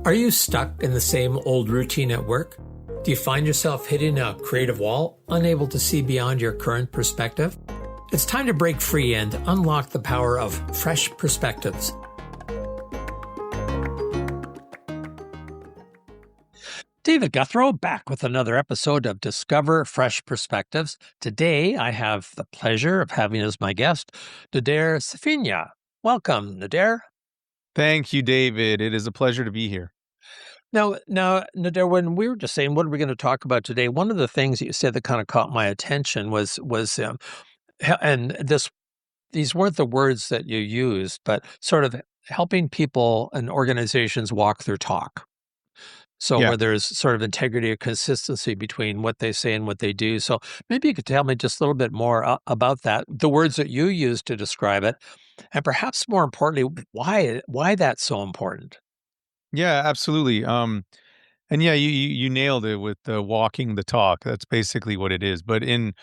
Are you stuck in the same old routine at work? Do you find yourself hitting a creative wall, unable to see beyond your current perspective? It's time to break free and unlock the power of fresh perspectives. David Gouthro back with another episode of Discover Fresh Perspectives. Today, I have the pleasure of having as my guest, Nader Safinya. Welcome, Nader. Thank you, David. It is a pleasure to be here. Now, Nader, when we were just saying, what are we going to talk about today? One of the things that you said that kind of caught my attention was and these weren't the words that you used, but sort of helping people and organizations walk their talk. So where there's sort of integrity or consistency between what they say and what they do. So maybe you could tell me just a little bit more about that, the words that you use to describe it, and perhaps more importantly, why that's so important. Yeah, absolutely. And yeah, you nailed it with the walking the talk. That's basically what it is. But in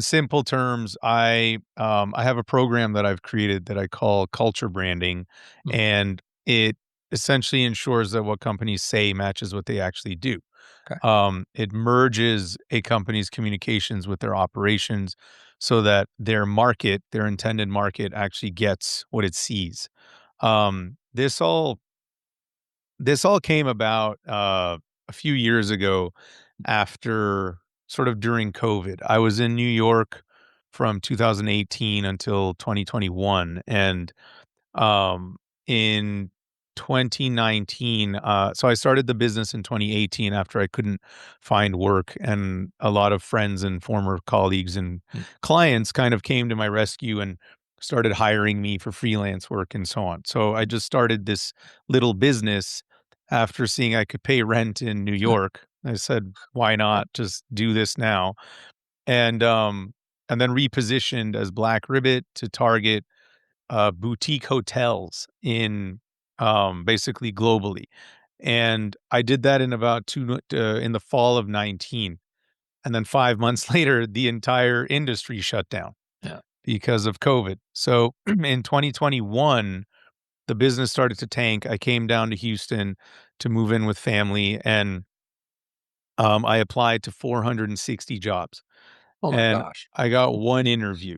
simple terms, I have a program that I've created that I call culture branding, and it essentially ensures that what companies say matches what they actually do. Okay. It merges a company's communications with their operations so that their market, their intended market, actually gets what it sees. Um, this all this all came about a few years ago after sort of during COVID. I was in New York from 2018 until 2021. And in 2019, so I started the business in 2018 after I couldn't find work. And a lot of friends and former colleagues and clients kind of came to my rescue and started hiring me for freelance work and so on. So I just started this little business after seeing I could pay rent in New York. I said, why not just do this now? And then repositioned as Black Ribbit to target boutique hotels in basically globally. And I did that in about in the fall of 19. And then 5 months later, the entire industry shut down because of COVID. So in 2021, the business started to tank. I came down to Houston to move in with family, and I applied to 460 jobs. Oh my And gosh. I got one interview.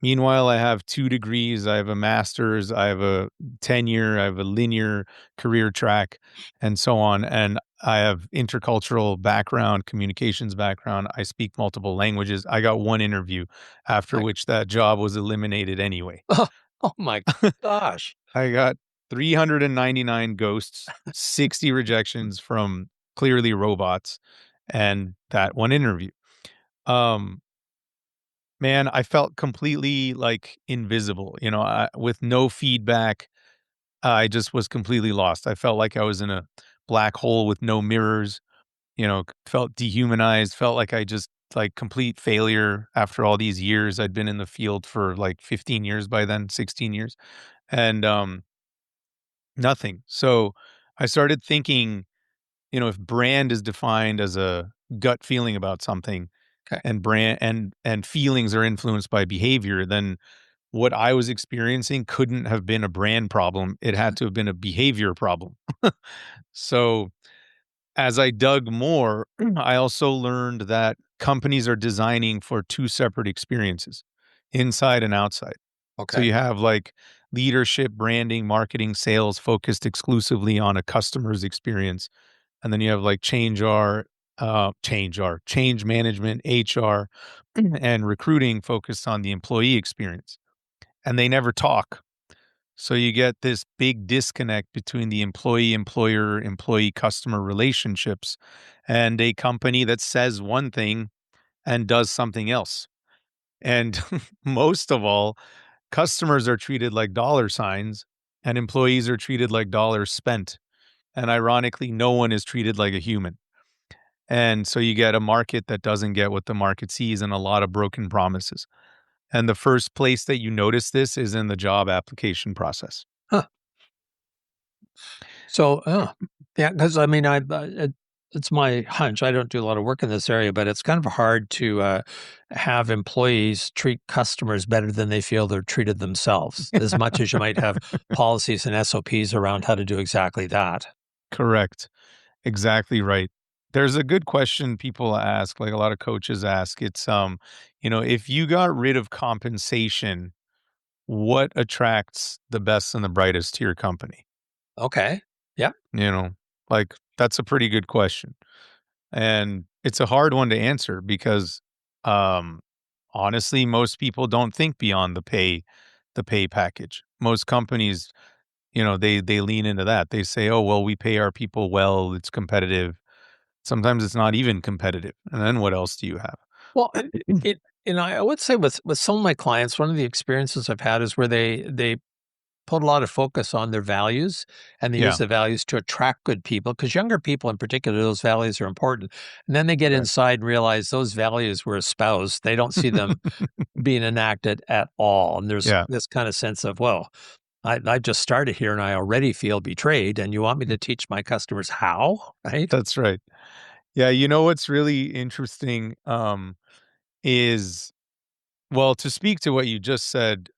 Meanwhile, I have 2 degrees, I have a master's, I have a tenure, I have a linear career track, and so on. And I have intercultural background, communications background. I speak multiple languages. I got one interview, after which that job was eliminated anyway. Oh my gosh. I got 399 ghosts, 60 rejections from clearly robots, and that one interview. Um, Man, I felt completely, like, invisible, with no feedback. I just was completely lost. I felt like I was in a black hole with no mirrors, felt dehumanized, felt like I just like, complete failure after all these years. I'd been in the field for, like, 15 years by then, 16 years, and, nothing. So, I started thinking, if brand is defined as a gut feeling about something, Okay. and brand and feelings are influenced by behavior, then what I was experiencing couldn't have been a brand problem. It had to have been a behavior problem. So as I dug more, I also learned that companies are designing for 2 separate experiences, inside and outside. So Okay. you have like leadership, branding, marketing, sales focused exclusively on a customer's experience. And then you have like change management, HR, and recruiting focused on the employee experience. And they never talk. So you get this big disconnect between the employee, employer, employee customer relationships and a company that says one thing and does something else. And most of all, customers are treated like dollar signs and employees are treated like dollars spent. And ironically, no one is treated like a human. And so you get a market that doesn't get what the market sees and a lot of broken promises. And the first place that you notice this is in the job application process. Huh. So, yeah, because I mean, it's my hunch. I don't do a lot of work in this area, but it's kind of hard to have employees treat customers better than they feel they're treated themselves, as much as you might have policies and SOPs around how to do exactly that. Correct. Exactly right. There's a good question people ask, like a lot of coaches ask. It's if you got rid of compensation, what attracts the best and the brightest to your company? Okay. Yeah. You know, like that's a pretty good question. And it's a hard one to answer because um honestly, most people don't think beyond the pay package. Most companies, they lean into that. They say, "Oh, well, we pay our people well, it's competitive." Sometimes it's not even competitive. And then what else do you have? Well, I would say with some of my clients, one of the experiences I've had is where they put a lot of focus on their values, and they use Yeah, the values to attract good people, because younger people in particular, those values are important. And then they get right. inside and realize those values were espoused. They don't see them being enacted at all. And there's Yeah, this kind of sense of, well, I just started here and I already feel betrayed, and you want me to teach my customers how, right? that's right. Yeah, what's really interesting, is well, to speak to what you just said,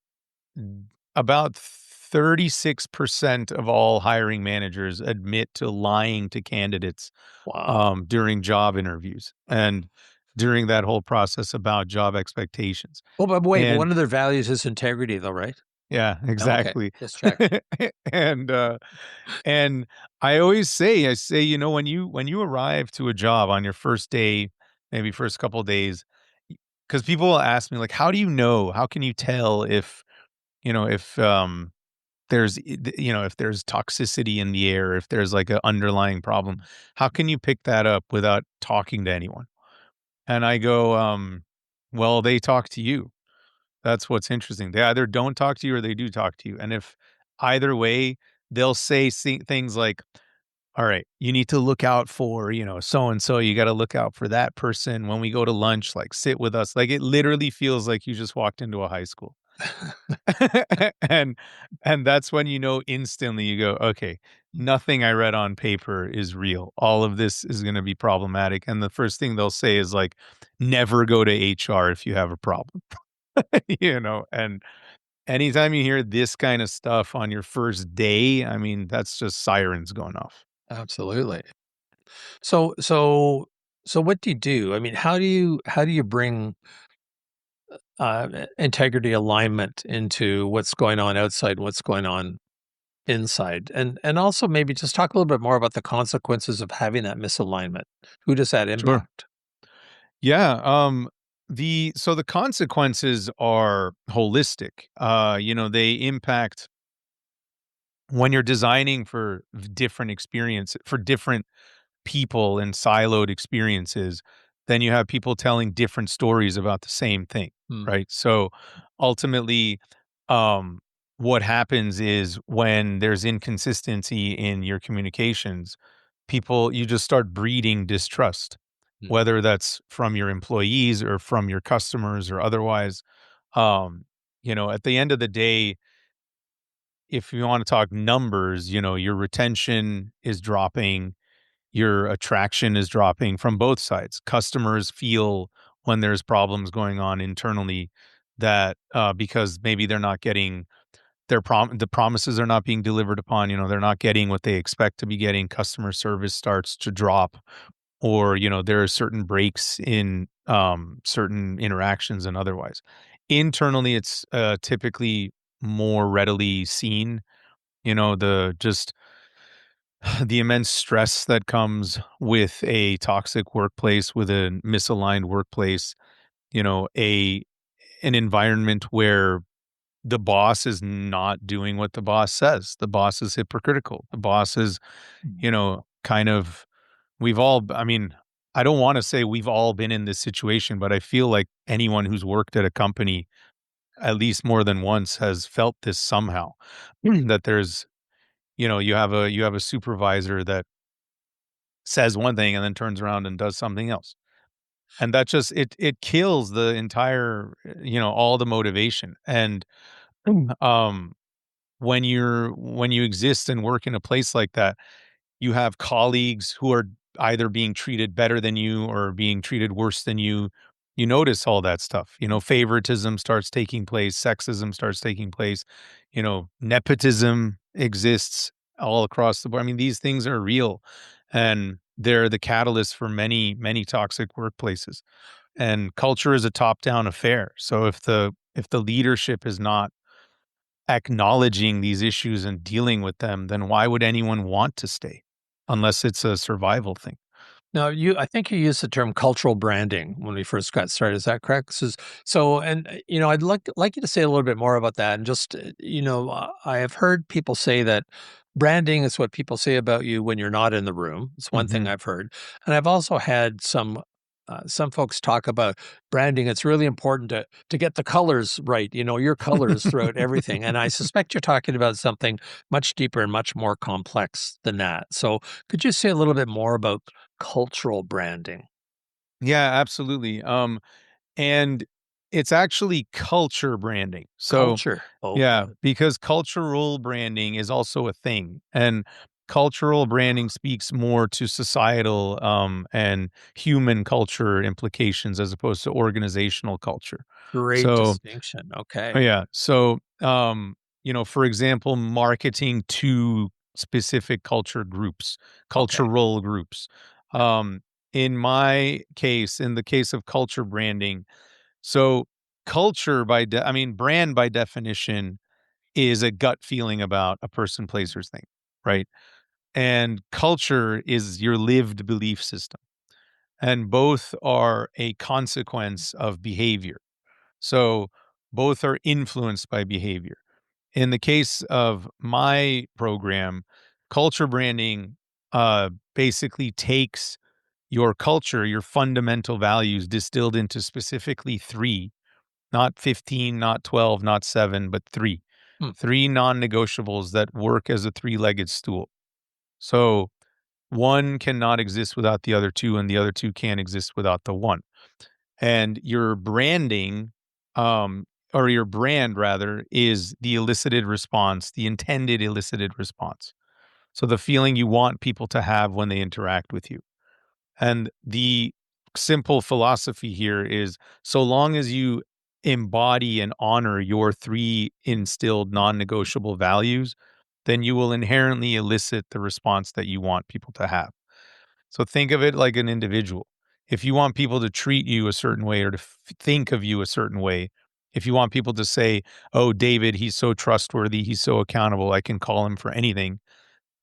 about 36% of all hiring managers admit to lying to candidates, Wow. during job interviews and during that whole process about job expectations. Oh, but wait, And one of their values is integrity, though, right? yeah, Okay, exactly. just check. And, and I say, when you arrive to a job on your first day, maybe first couple days, because people will ask me, like, "How do you know? How can you tell if, if, if there's toxicity in the air, if there's, like, an underlying problem? How can you pick that up without talking to anyone?" And I go, "Well, they talk to you. That's what's interesting. They either don't talk to you or they do talk to you. And if either way, they'll say things like, all right, you need to look out for, so and so. You got to look out for that person. When we go to lunch, like sit with us." Like it literally feels like you just walked into a high school. and that's when instantly you go, okay, nothing I read on paper is real. All of this is going to be problematic. And the first thing they'll say is like, never go to HR if you have a problem. And anytime you hear this kind of stuff on your first day, I mean, that's just sirens going off. Absolutely. So what do you do? I mean, how do you bring integrity alignment into what's going on outside, what's going on inside, and also maybe just talk a little bit more about the consequences of having that misalignment. Who does that Sure. impact? Yeah. The consequences are holistic. They impact when you're designing for different experience for different people and siloed experiences, then you have people telling different stories about the same thing, Hmm. right? So ultimately, um, what happens is when there's inconsistency in your communications, you just start breeding distrust, Hmm. whether that's from your employees or from your customers or otherwise. Um, at the end of the day, if you want to talk numbers, your retention is dropping, your attraction is dropping from both sides. Customers feel when there's problems going on internally that because maybe they're not getting the promises are not being delivered upon, they're not getting what they expect to be getting, customer service starts to drop, or there are certain breaks in certain interactions and otherwise. Internally, it's typically more readily seen, the just the immense stress that comes with a toxic workplace, with a misaligned workplace, a an environment where the boss is not doing what the boss says. The boss is hypocritical. The boss is, kind of I mean, I don't want to say we've all been in this situation, but I feel like anyone who's worked at a company at least more than once has felt this somehow. That there's, you have a supervisor that says one thing and then turns around and does something else. And that just it kills the entire, all the motivation. And um when you exist and work in a place like that, you have colleagues who are either being treated better than you or being treated worse than you. You notice all that stuff. Favoritism starts taking place, sexism starts taking place, nepotism exists. all across the board. I mean, these things are real, and they're the catalyst for many, many toxic workplaces. And culture is a top-down affair. So if the leadership is not acknowledging these issues and dealing with them, then why would anyone want to stay? Unless it's a survival thing. Now, I think you used the term cultural branding when we first got started. Is that correct? And I'd like you to say a little bit more about that. And just, I have heard people say that branding is what people say about you when you're not in the room. It's one thing Mhm. I've heard, and I've also had some folks talk about branding. It's really important to get the colors right. Your colors throughout everything. And I suspect you're talking about something much deeper and much more complex than that. So, could you say a little bit more about cultural branding? Yeah, absolutely. And it's actually culture branding. So, Culture. Okay. yeah, because cultural branding is also a thing. And cultural branding speaks more to societal and human culture implications as opposed to organizational culture. Great So, distinction. Okay. yeah. So, for example, marketing to specific culture groups, Okay. cultural groups. Um, in my case, in the case of culture branding, so culture I mean, brand by definition is a gut feeling about a person, place, or thing, right? And culture is your lived belief system, and both are a consequence of behavior. So both are influenced by behavior. In the case of my program, culture branding basically takes your culture, your fundamental values distilled into specifically three, not 15, not 12, not seven, but three. Hmm. Three non negotiables that work as a three legged stool. So one cannot exist without the other two, and the other two can't exist without the one. And your branding, um, or your brand rather, is the elicited response, the intended elicited response. So the feeling you want people to have when they interact with you. And the simple philosophy here is so long as you embody and honor your three instilled non negotiable values, then you will inherently elicit the response that you want people to have. So think of it like an individual. If you want people to treat you a certain way or to think of you a certain way, if you want people to say, oh, David, he's so trustworthy, he's so accountable, I can call him for anything,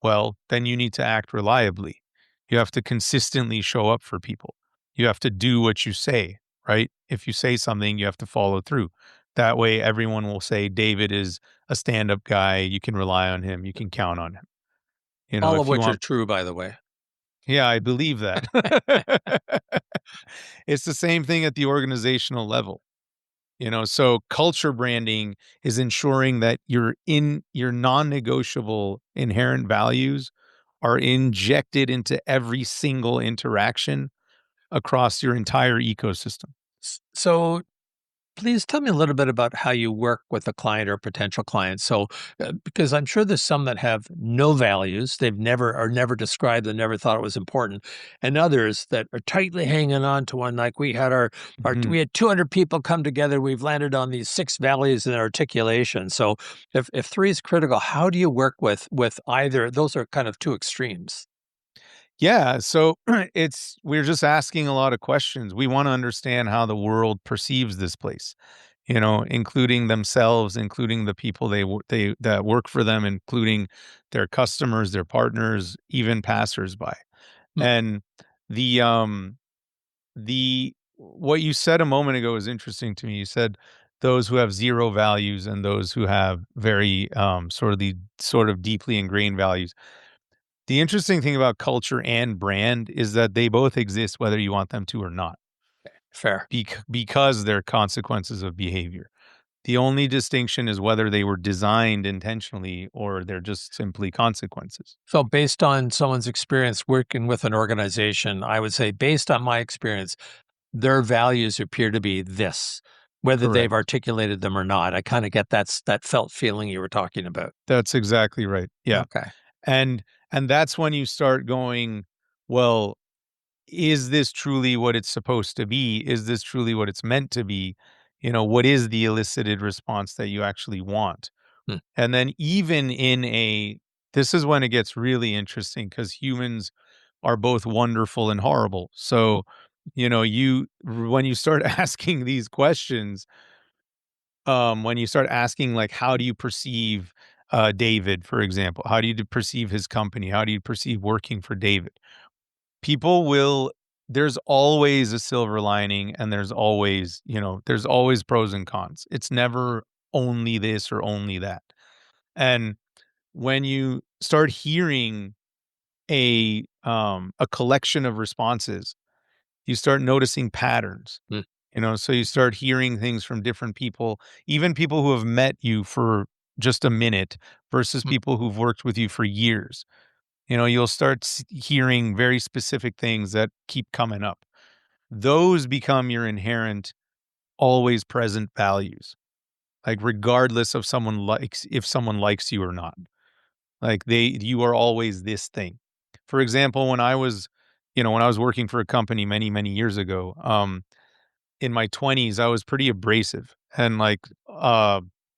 well, then you need to act reliably. You have to consistently show up for people. You have to do what you say, right? If you say something, you have to follow through. That way, everyone will say, David is a stand up guy. You can rely on him. You can count on him. All of If you which are want, true, by the way. yeah, I believe that. It's the same thing at the organizational level. So culture branding is ensuring that your non-negotiable inherent values are injected into every single interaction across your entire ecosystem. So, please tell me a little bit about how you work with a client or potential client. So, because I'm sure there's some that have no values, they've never described and never thought it was important, and others that are tightly hanging on to one. Like we had Mhm. we had 200 people come together. We've landed on these six values and articulation. So, if three is critical, how do you work with either? Those are kind of two extremes. Yeah, so we're just asking a lot of questions. We want to understand how the world perceives this place, including themselves, including the people they that work for them, including their customers, their partners, even passersby. Hmm. And the what you said a moment ago is interesting to me. You said those who have zero values and those who have very sort of deeply ingrained values. The interesting thing about culture and brand is that they both exist whether you want them to or not, Fair. because they're consequences of behavior. The only distinction is whether they were designed intentionally or they're just simply consequences. So, based on someone's experience working with an organization, I would say, based on my experience, their values appear to be this, whether they've Correct. articulated them or not. I kind of get that felt feeling you were talking about. That's exactly right. Yeah. Okay. And that's when you start going, well, is this truly what it's supposed to be? Is this truly what it's meant to be? What is the elicited response that you actually want? Hmm. And then even in a this is when it gets really interesting because humans are both wonderful and horrible. Mhm. So, when you start asking these questions, when you start asking, like, how do you perceive David, for example? How do you perceive his company? How do you perceive working for David? People will There's always a silver lining and there's always pros and cons. It's never only this or only that. And when you start hearing a collection of responses, you start noticing patterns. Mm, So you start hearing things from different people, even people who have met you for just a minute versus mm, people who've worked with you for years. You'll start hearing very specific things that keep coming up. Those become your inherent, always present values. Like regardless of someone likes if someone likes you or not. Like you are always this thing. For example, when I was working for a company many, many years ago, in my 20s, I was pretty abrasive and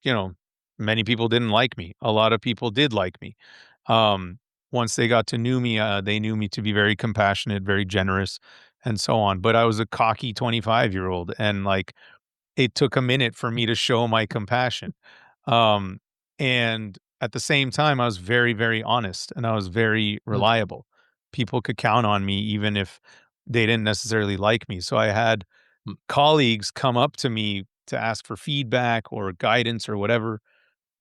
you know, many people didn't like me. A lot of people did like me. Um, Once they got to know me, they knew me to be very compassionate, very generous, and so on. But I was a cocky 25-year-old and it took a minute for me to show my compassion. Um, and at the same time, I was very, very honest and I was very mm, reliable. People could count on me even if they didn't necessarily like me. So I had mm. colleagues come up to me to ask for feedback or guidance or whatever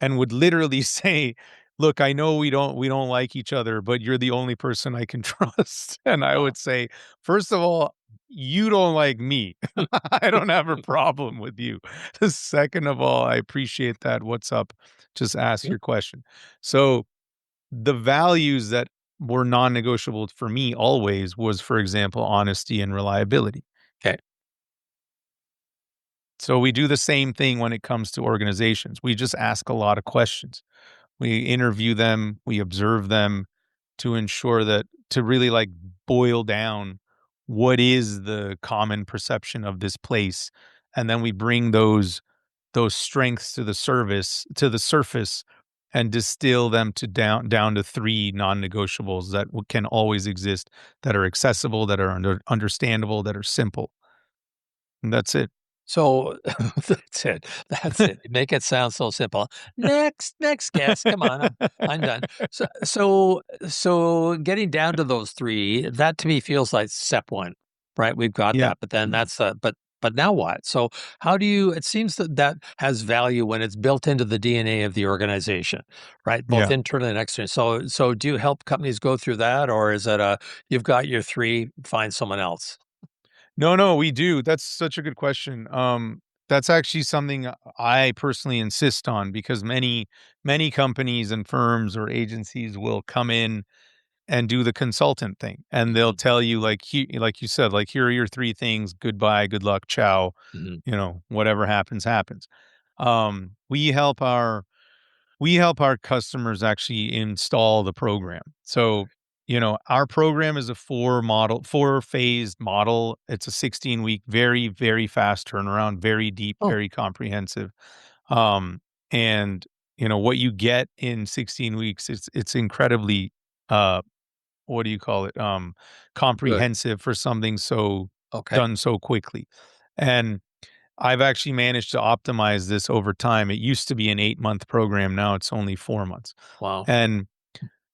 and would literally say, "Look, I know we don't like each other, but you're the only person I can trust." And I Wow. would say, "First of all, you don't like me. I don't have a problem with you. Second of all, I appreciate that. What's up? Just ask Good. your question." So, the values that were non-negotiable for me always was, for example, honesty and reliability. 'Kay. So we do the same thing when it comes to organizations. We just ask a lot of questions. We interview them, we observe them to ensure that to really boil down what is the common perception of this place. And then we bring those strengths to the surface and distill them to down to three non-negotiables that can always exist, that are accessible, that are understandable, that are simple. And that's it. So that's it. That's it. You make it sound so simple. Next guest. Come on, I'm done. So getting down to those 3, that to me feels like step 1, right? We've got Yeah. that, but then that's, but now what? So how do you it seems that that has value when it's built into the DNA of the organization, right? Both Yeah. internally and externally. So do you help companies go through that, or is it you've got your 3, find someone else? No, no, we do. That's such a good question. That's actually something I personally insist on because many companies and firms or agencies will come in and do the consultant thing, and they'll Mhm, tell you like you said, like here are your three things. Goodbye, good luck, ciao. mhm. Whatever happens, happens. We help our customers actually install the program. So, our program is a four-phased model. It's a 16-week, very, very fast turnaround, very deep, Oh, very comprehensive. Um, and what you get in 16 weeks, it's incredibly uh what do you call it? good. Comprehensive for something Okay. done so quickly. And I've actually managed to optimize this over time. It used to be an 8-month program. Now it's only 4 months. Wow. And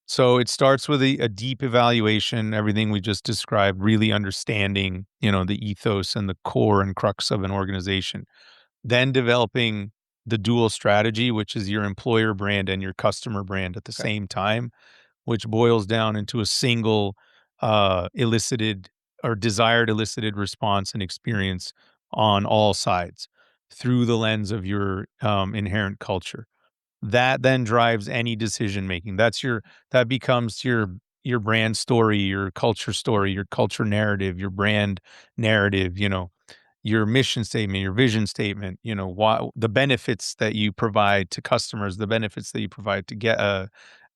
so it starts with a deep evaluation, everything we just described, really understanding, the ethos and the core and crux of an organization. Then developing the dual strategy, which is your employer brand and your customer brand at the Okay. same time, which boils down into a single elicited or desired elicited response and experience on all sides through the lens of your inherent culture. That then drives any decision making. That becomes your brand story, your culture narrative, your brand narrative, your mission statement, your vision statement, why the benefits that you provide to customers, the benefits that you provide to get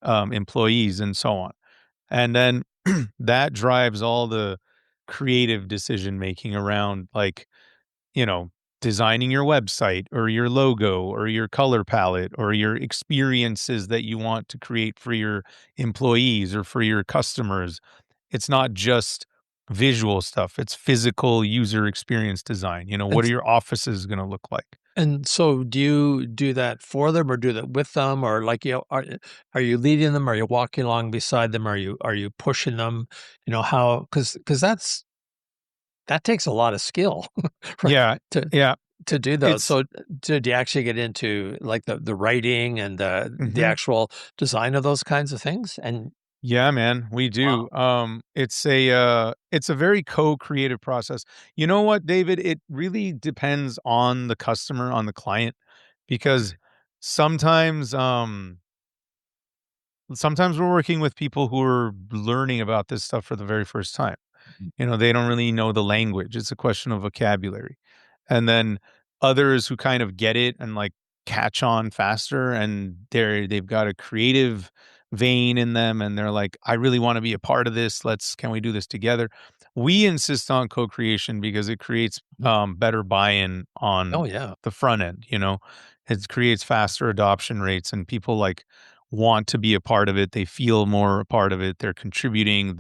employees, and so on. And then that drives all the creative decision making around, you know, designing your website or your logo or your color palette or your experiences that you want to create for your employees or for your customers. It's not just visual stuff, it's physical user experience design. What And are your offices going to look like? and so do you do that for them or do that with them or like, are you leading them? Are you walking along beside them? Are you pushing them? How, because that takes a lot of skill, right? Yeah. To Yeah. to do those. It's So did you actually get into like the writing and the mhm. actual design of those kinds of things? And Yeah, man, we wow. do. It's a very co-creative process. You know what, David? It really depends on the customer, on the client, Okay. because sometimes sometimes we're working with people who are learning about this stuff for the very first time. Mhm. They don't really know the language. It's a question of vocabulary. And then others who kind of get it and like catch on faster and they've got a creative vein in them and they're like, I really want to be a part of this. Can we do this together? We insist on co-creation because it creates Mhm. better buy-in on Oh, yeah. the front end. It creates faster adoption rates and people like want to be a part of it. They feel more a part of it. They're contributing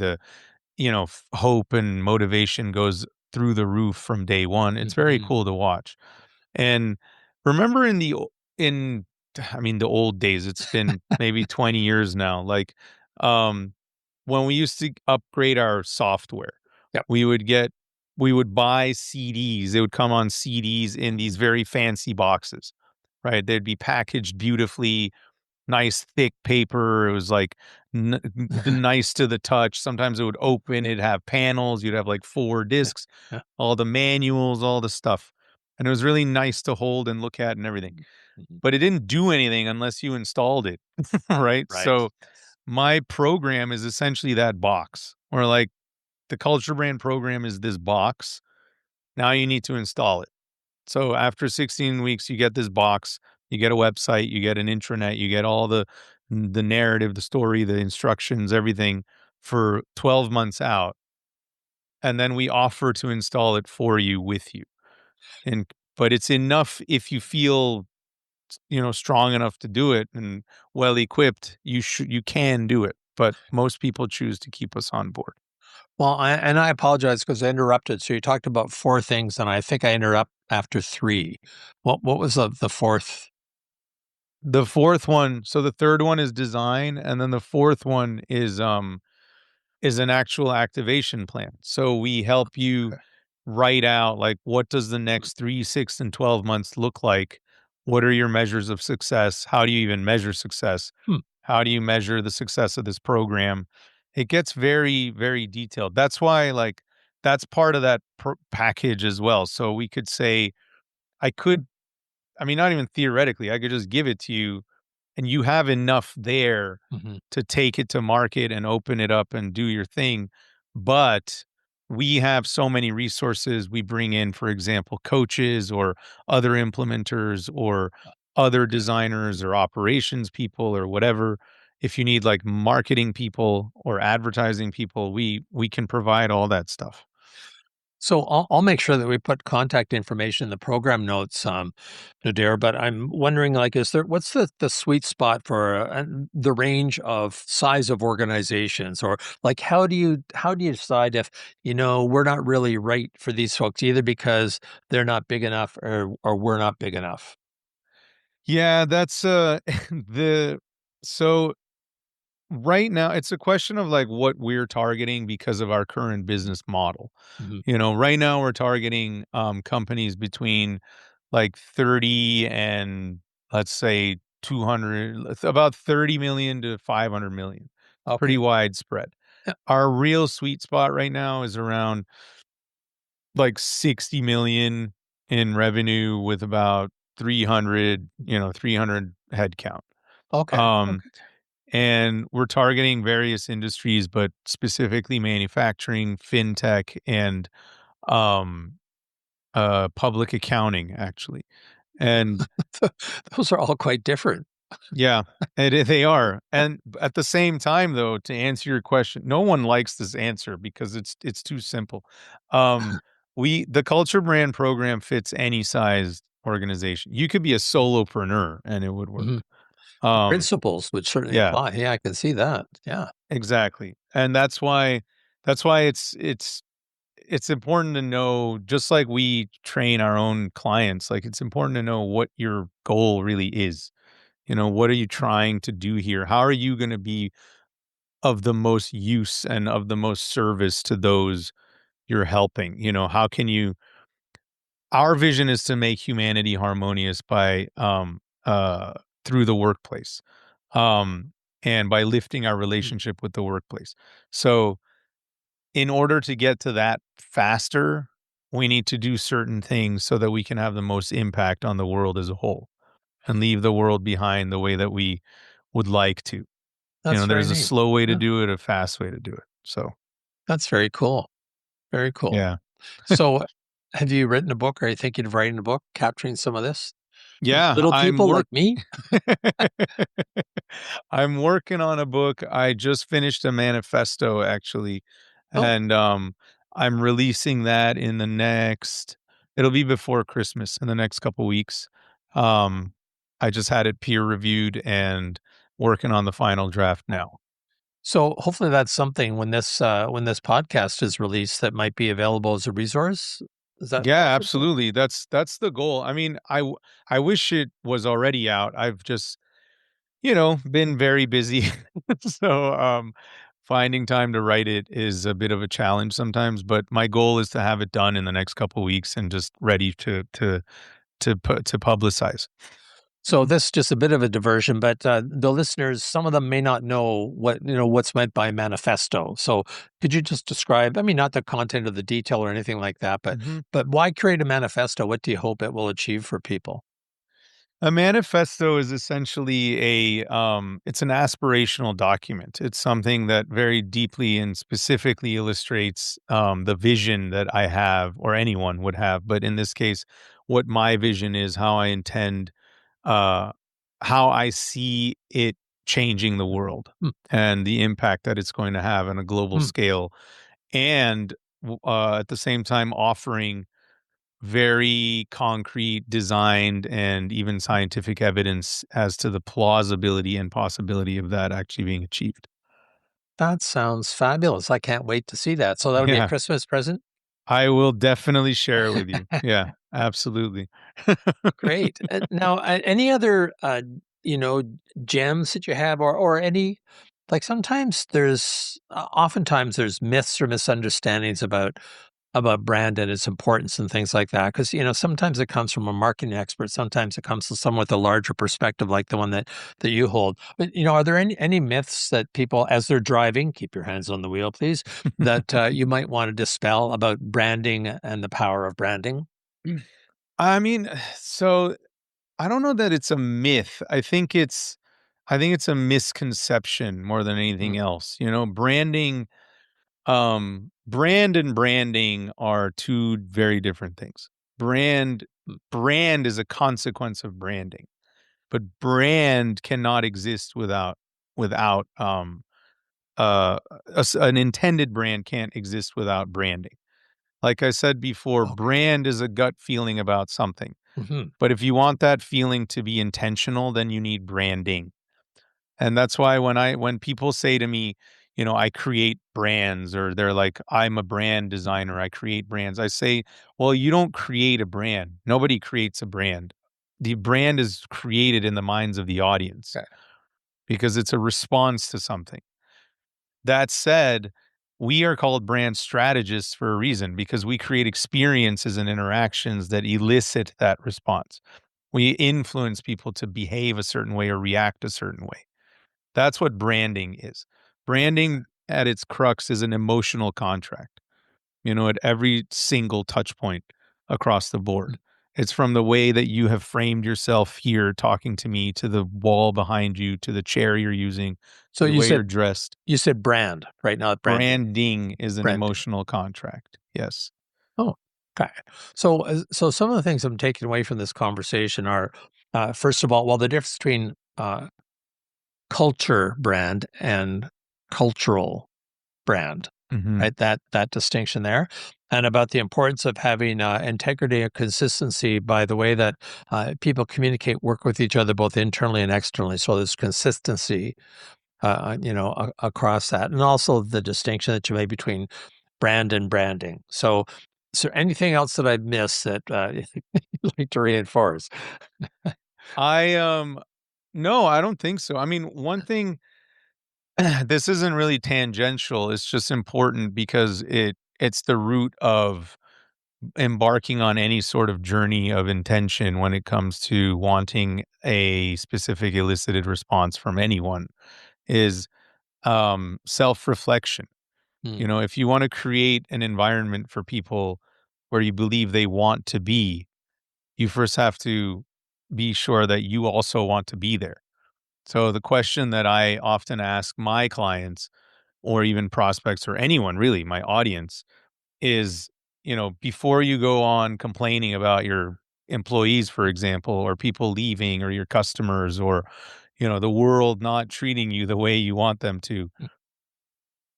hope and motivation goes through the roof from day one. It's very Mhm. cool to watch. And remember in I mean the old days, it's been maybe 20 years now. Like um when we used to upgrade our software, Yep. we would get we would buy CDs. They would come on CDs in these very fancy boxes, right? They'd be packaged beautifully, nice thick paper. It was like nice to the touch. Sometimes it would open, it'd have panels, you'd have like four Yeah. discs, Yeah. all the manuals, all the stuff. And it was really nice to hold and look at and everything. Mhm. Mhm. But it didn't do anything unless you installed it. Right. Right. So Yes. my program is essentially that box, or like the culture brand program is this box. Now you need to install it. So after 16 weeks, you get this box, you get a website, you get an intranet, you get all the narrative, the story, the instructions, everything for 12 months out. And then we offer to install it for you with you. And but it's enough if you feel, strong enough to do it and well equipped, you can do it. But most people choose to keep us on board. Well, I apologize because I interrupted. So you talked about 4 things, and I think I interrupt after 3. What was the 4th? The fourth one, so the third one is design, and then the fourth one is an actual activation plan. So we help you Okay. write out like what does the next 3, 6, and 12 months look like? What are your measures of success? How do you even measure success? Hmm. How do you measure the success of this program? It gets very, very detailed. That's why like that's part of that package as well. So we could say I could I mean not even theoretically, I could just give it to you and you have enough there Mhm. to take it to market and open it up and do your thing. But we have so many resources. We bring in, for example, coaches or other implementers or other Okay. designers or operations people or whatever. If you need like marketing people or advertising people, we can provide all that stuff. So I'll make sure that we put contact information in the program notes, Nadir. But I'm wondering, like, what's the sweet spot for the range of size of organizations, or like how do you decide if we're not really right for these folks either because they're not big enough or we're not big enough. Yeah, that's the so right now, it's a question of like what we're targeting because of our current business model. Hmm. Right now we're targeting companies between like 30 and let's say 200, about 30 million to 500 million. It's pretty Okay. widespread. Yeah. Our real sweet spot right now is around like 60 million in revenue with about 300 head count. Okay. Um, Okay. and we're targeting various industries, but specifically manufacturing, fintech, and um, public accounting, actually. And Those are all quite different. yeah, they are. And at the same time, though, to answer your question, no one likes this answer because it's too simple. Um, the culture brand program fits any size organization. You could be a solopreneur and it would work. Mhm. The Um, principles would certainly yeah, apply. Yeah, I can see that. Yeah. exactly. And that's why it's important to know, just like we train our own clients, like it's important to know what your goal really is. What are you trying to do here? How are you going to be of the most use and of the most service to those you're helping? How can you Our vision is to make humanity harmonious by through the workplace. Um and by lifting our Mm. relationship with the workplace. So in order to get to that faster, we need to do certain things so that we can have the most impact on the world as a whole and leave the world behind the way that we would like to. That's very There's a neat. slow way to Yeah. do it, a fast way to do it. So, That's very cool. Very cool. yeah. So, have you written a book? Or are you thinking of writing a book capturing some of this? Yeah, Little people like me? I'm working on a book. I just finished a manifesto actually, Oh, and I'm releasing that in the next it'll be before Christmas in the next couple weeks. Um I just had it peer reviewed and working on the final draft now. so hopefully that's something when this podcast is released that might be available as a resource. Is that Yeah, possible? absolutely. That's the goal. I mean, I wish it was already out. I've just been very busy. So, finding time to write it is a bit of a challenge sometimes, but my goal is to have it done in the next couple weeks and just ready to publicize. So this is just a bit of a diversion, but the listeners, some of them may not know what's meant by manifesto. So could you just describe? I mean, not the content of the detail or anything like that, but Mhm. why create a manifesto? What do you hope it will achieve for people? A manifesto is essentially it's an aspirational document. It's something that very deeply and specifically illustrates the vision that I have or anyone would have. But in this case, what my vision is, uh, how I see it changing the world Hmm, and the impact that it's going to have on a global hmm. scale, and at the same time offering very concrete, designed, and even scientific evidence as to the plausibility and possibility of that actually being achieved. That sounds fabulous. I can't wait to see that. So that'll be a Yeah, Christmas present. I will definitely share it with you. Yeah, absolutely. Great. Now, any other you know gems that you have, or any like sometimes oftentimes there's myths or misunderstandings about brand and its importance and things like that. Because sometimes it comes from a marketing expert, sometimes it comes from someone with a larger perspective, like the one that you hold. But are there any myths that people, as they're driving, keep your hands on the wheel, please, that you might want to dispel about branding and the power of branding? I mean, so I don't know that it's a myth. I think it's a misconception more than anything Mm, else. Brand and branding are two very different things. Brand mm. brand is a consequence of branding, but brand cannot exist without an intended brand can't exist without branding. Like I said before, Okay. brand is a gut feeling about something. Mhm. But if you want that feeling to be intentional, then you need branding. And that's why when people say to me, I create brands, or they're like, I'm a brand designer, I create brands. I say, well, you don't create a brand. Nobody creates a brand. The brand is created in the minds of the audience Okay. because it's a response to something. That said, we are called brand strategists for a reason because we create experiences and interactions that elicit that response. We influence people to behave a certain way or react a certain way. That's what branding is. Branding at its crux is an emotional contract, at every single touch point across the board. It's from the way that you have framed yourself here talking to me, to the wall behind you, to the chair you're using, So to the way you're dressed. you said brand, right? Not branding. Branding is an Branding. emotional contract. Yes. Oh, okay. So some of the things I'm taking away from this conversation are, first of all, well, the difference between culture brand and cultural brand. Mhm. right? That distinction there, and about the importance of having integrity and consistency by the way that people communicate, work with each other, both internally and externally. So there's consistency, across that, and also the distinction that you made between brand and branding. So, is there anything else that I've missed that you'd like to reinforce? I, no, I don't think so. I mean, one thing this isn't really tangential, it's just important because it's the root of embarking on any sort of journey of intention when it comes to wanting a specific elicited response from anyone is self-reflection. Hmm. You know, if you want to create an environment for people where you believe they want to be, you first have to be sure that you also want to be there. So the question that I often ask my clients or even prospects or anyone really, my audience, is, before you go on complaining about your employees, for example, or people leaving or your customers or, the world not treating you the way you want them to,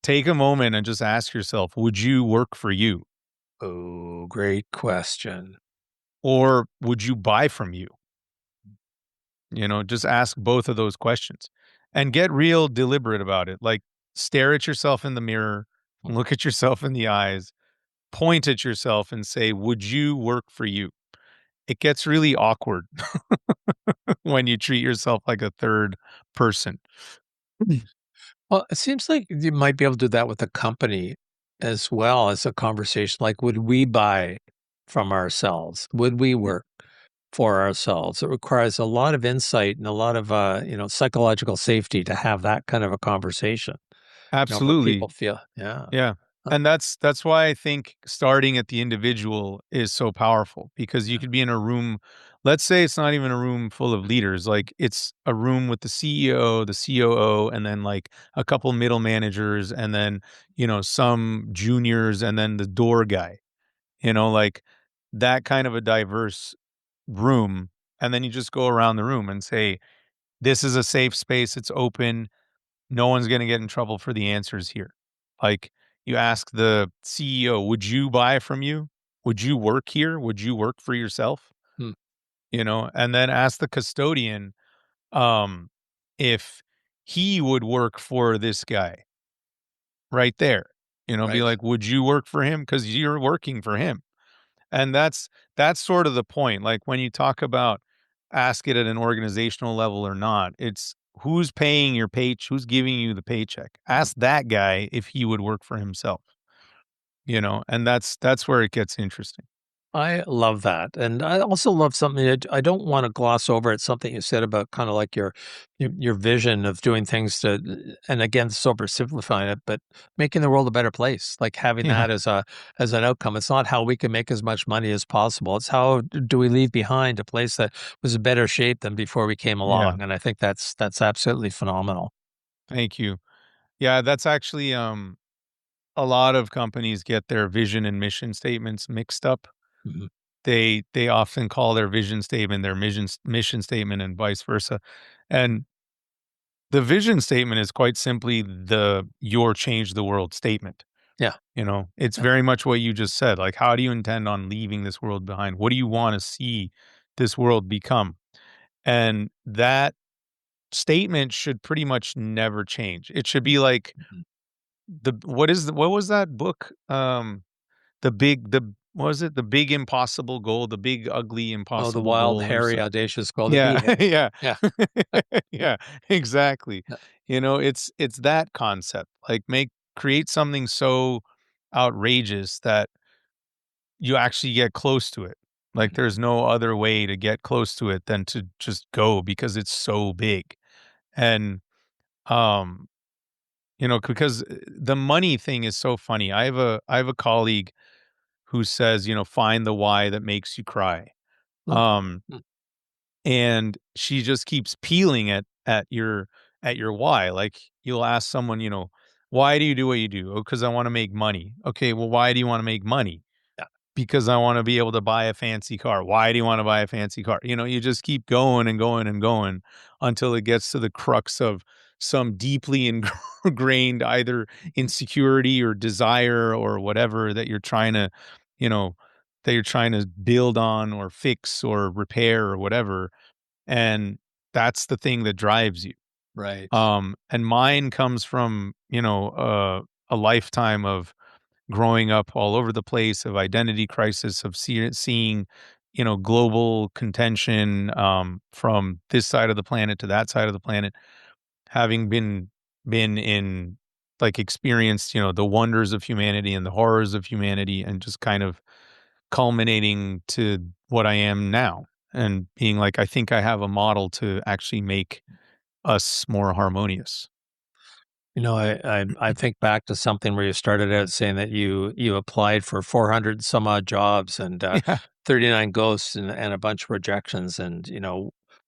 take a moment and just ask yourself, would you work for you? Oh, great question. Or would you buy from you? Just ask both of those questions and get real deliberate about it. Like stare at yourself in the mirror, look at yourself in the eyes, point at yourself and say, would you work for you? It gets really awkward when you treat yourself like a third person. Well, it seems like you might be able to do that with a company as well as a conversation. Like, would we buy from ourselves? Would we Mm. work for ourselves? It requires a lot of insight and a lot of psychological safety to have that kind of a conversation. Where people Absolutely. feel, yeah. Yeah. Uh, And that's why I think starting at the individual is so powerful because you yeah. could be in a room, let's say it's not even a room full of leaders, like it's a room with the CEO, the COO, and then like a couple middle managers and then, some juniors and then the door guy, like that kind of a diverse room. And then you just go around the room and say, this is a safe space, it's open. No one's gonna get in trouble for the answers here. Like, you ask the CEO, "Would you buy from you? Would you work here? Would you work for yourself?" Hmm. And then ask the custodian, um, if he would work for this guy right there. Be Right. like, "Would you work for him? Because 'Cause you're working for him." And that's sort of the point. Like when you talk about ask it at an organizational level or not, it's who's paying your who's giving you the paycheck. Mhm. Ask that guy if he would work for himself, and that's where it gets interesting. I love that, and I also love something that I don't wanna gloss over. It's something you said about kinda like your vision of doing things to, and again, so oversimplifying it, but making the world a better place, like having Yeah. that as an outcome. It's not how we can make as much money as possible. It's how do we leave behind a place that was in better shape than before we came Yeah. along, and I think that's absolutely phenomenal. Thank you. Yeah, that's actually a lot of companies get their vision and mission statements mixed up. Mhm. They often call their vision statement their mission statement and vice versa. And the vision statement is quite simply the "your change the world" statement. Yeah, It's yeah. very much what you just said. Like, how do you intend on leaving this world behind? What do you want to see this world become? And that statement should pretty much never change. It should be like Mhm. what was that book? The what was it? The big impossible goal, the big ugly Oh, the impossible wild, goal or hairy, so. audacious goal, the Yeah, beat it. yeah. Yeah. Yeah, exactly. Yeah. It's that concept. Like create something so outrageous that you actually get close to it. Like Mhm. there's no other way to get close to it than to just go because it's so big. And um, because the money thing is so funny. I have a colleague who says, find the why that makes you cry. Oh. Um, Mm. and she just keeps peeling at your why. Like you'll ask someone, why do you do what you do? Oh, because I want to make money. Okay, well, why do you want to make money? Yeah. Because I want to be able to buy a fancy car. Why do you want to buy a fancy car? You just keep going and going and going until it gets to the crux of some deeply ingrained either insecurity or desire or whatever that you're trying to, you know, that you're trying to build on or fix or repair or whatever. And that's the thing that drives you. Right. And mine comes from, a lifetime of growing up all over the place, of identity crisis, of seeing, global contention, from this side of the planet to that side of the planet, having been in, like, experienced, the wonders of humanity and the horrors of humanity, and just kind of culminating to what I am now, and being like, I think I have a model to actually make us more harmonious. I think back to something where you started out saying that you applied for 400 some odd jobs and Yeah, 39 ghosts and a bunch of rejections. And,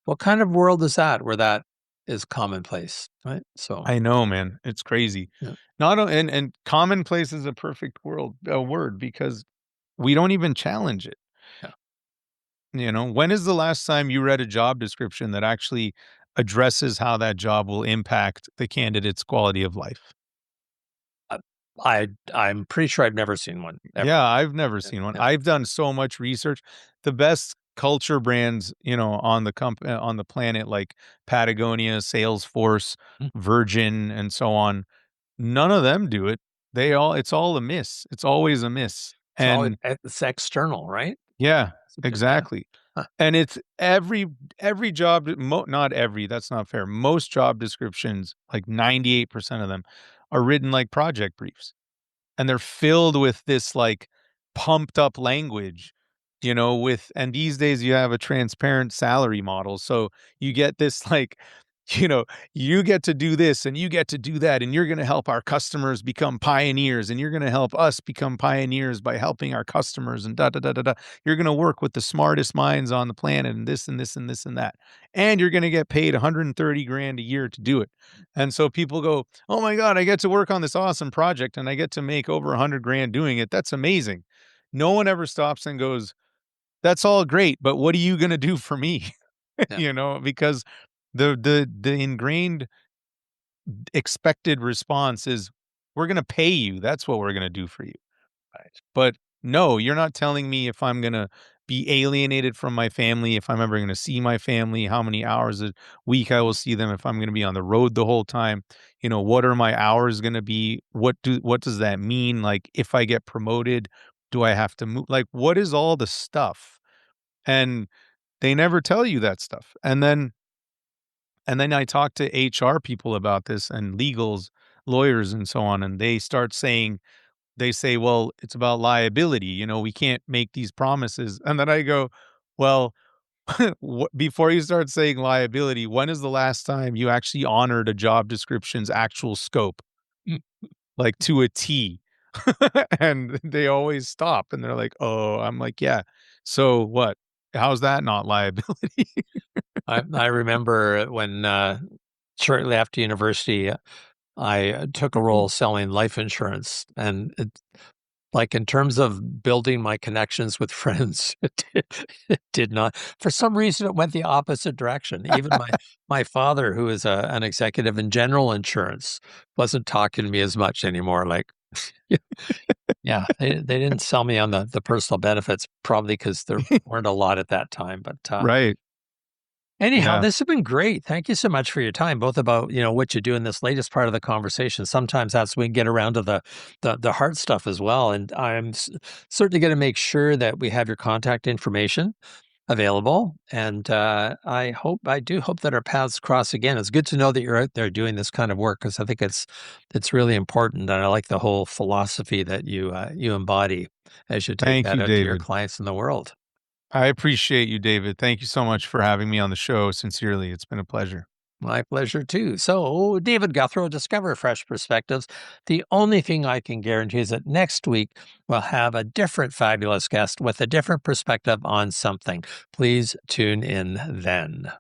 what kind of world is that where that is commonplace, right? So, I know, man. It's crazy. yeah, Not o and commonplace is a perfect word, because we don't even challenge it. yeah. When is the last time you read a job description that actually addresses how that job will impact the candidate's quality of life? Uh, I'm pretty sure I've never seen one ever. Yeah, I've never Yeah, seen one. yeah. I've done so much research. The best culture brands, on the planet, like Patagonia, Salesforce, Mm. Virgin, and so on, none of them do it. It's all a miss. It's always a miss. It's external, right? Yeah, Yeah. exactly. Huh. And it's every job, not every, that's not fair. Most job descriptions, like 98% of them, are written like project briefs, and they're filled with this, like, pumped up language, and these days you have a transparent salary model. So you get this, like, you know, you get to do this and you get to do that, and you're going to help our customers become pioneers, and you're going to help us become pioneers by helping our customers, and da da da da da. You're going to work with the smartest minds on the planet, and this and this and this and that. And you're going to get paid 130 grand a year to do it. And so people go, "Oh my God, I get to work on this awesome project and I get to make over 100 grand doing it. That's amazing." No one ever stops and goes, "That's all great, but what are you going to do for me?" Yeah. Because the ingrained expected response is, "We're going to pay you. That's what we're going to do for you." Right. But no, you're not telling me if I'm gonna be alienated from my family, if I'm ever gonna see my family, how many hours a week I will see them, if I'm gonna be on the road the whole time. What are my hours gonna be? What does that mean? Like, if I get promoted, do I have to move? Like, what is all the stuff? And they never tell you that stuff. And then I talk to HR people about this, and legals, lawyers, and so on, and they say, "Well, it's about liability, we can't make these promises." And then I go, "Well, before you start saying liability, when is the last time you actually honored a job description's actual scope, Mm. like, to a T?" And they always stop and they're like, "Oh," I'm like, "Yeah. So what? How's that not liability?" I remember when, shortly after university, I took a role selling life insurance, and like, in terms of building my connections with friends, it did not. For some reason, it went the opposite direction. Even my father, who is an executive in general insurance, wasn't talking to me as much anymore, like, yeah, they didn't sell me on the personal benefits, probably because there weren't a lot at that time, but, Right. anyhow, Yeah. this has been great. Thank you so much for your time, both about, what you do in this latest part of the conversation. Sometimes that's we get around to the hard stuff as well. And I'm certainly going to make sure that we have your contact information available. And I do hope that our paths cross again. It's good to know that you're out there doing this kind of work, because I think it's really important. And I like the whole philosophy that you embody as you take Thank that you, out to your David. clients in the world. I appreciate you, David. Thank you so much for having me on the show. Sincerely, it's been a pleasure. My pleasure too. So, David Gouthro, Discover Fresh Perspectives. The only thing I can guarantee is that next week we'll have a different fabulous guest with a different perspective on something. Please tune in then.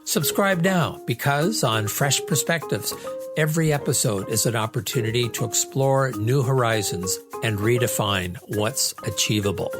Subscribe now, because on Fresh Perspectives, every episode is an opportunity to explore new horizons and redefine what's achievable.